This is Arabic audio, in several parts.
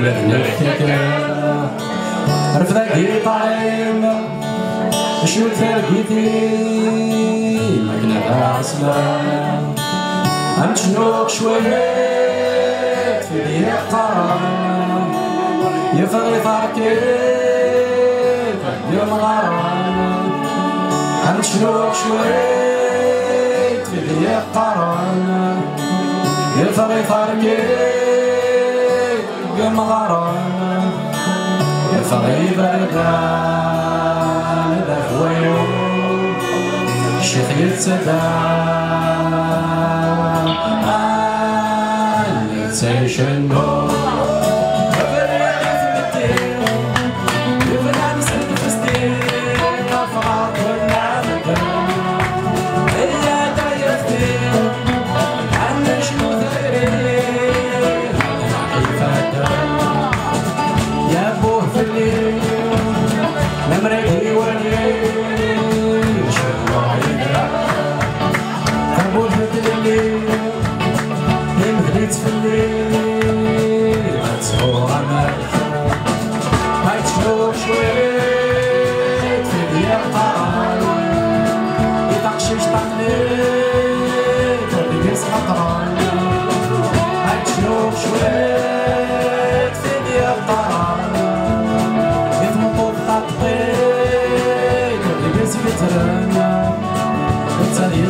ولا نحكي رفض دير طعيم شنو تربيتي ما كنا عسلان عم تشنوق شوية في دير قران يفغي فاركيت يا الغران عم تشنوق شوية في دير قران يفغي فاركيت مغران يفغي بردان ذا خويو الشيخ يتسدى نتسيشنو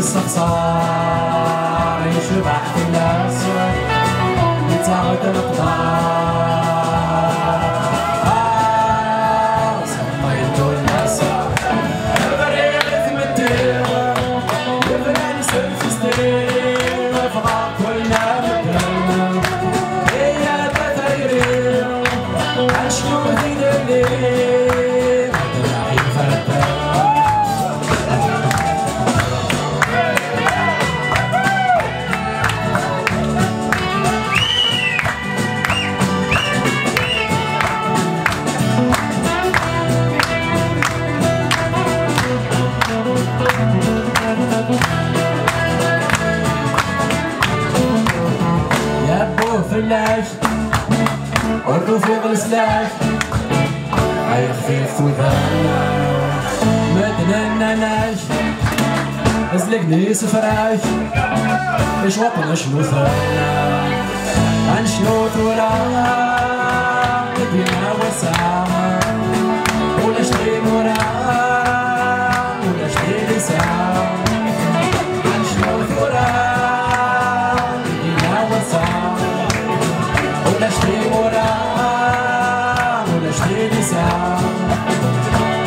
الصخصار يشبح في الناس يتعود الأقدار سميتو الناس البريغ يثمتين يبراني سلفستين فغا كلنا مكان هي تثيرين عشقو ذين الليل تلاقي فتان فلاش وردو في غلسلاش هاي خفيف وذانا مدنا ناش ازلقني سفراش اش وطن شنو ثانا عن شنو ثورا مدينة وسعة ولا شتري مورا ولا شتري لساعة عن شنو ثورا مدينة وسعة ولا شتري مورا ولا شتري لساعة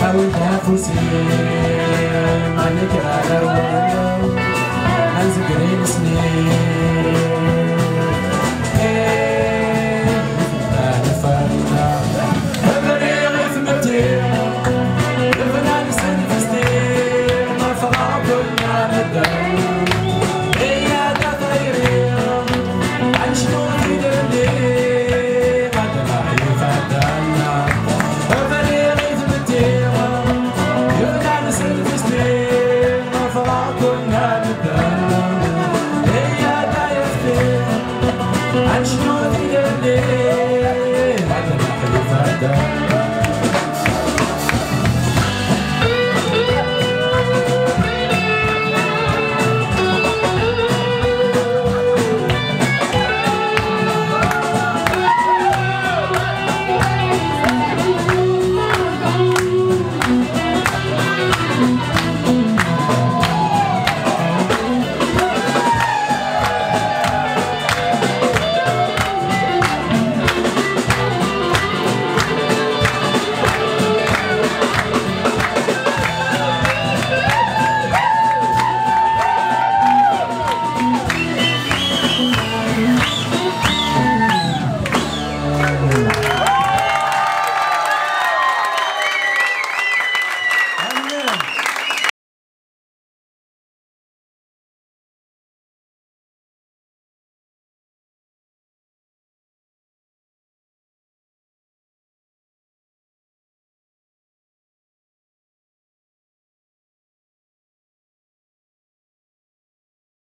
حاول تنافسي ما نكره الأول أنزقري السنين أنا فرنا البريغ يثمتين الفنان سنفستين ما فغا كلنا مدين هي تغيرين عن شنو عن شنو تدري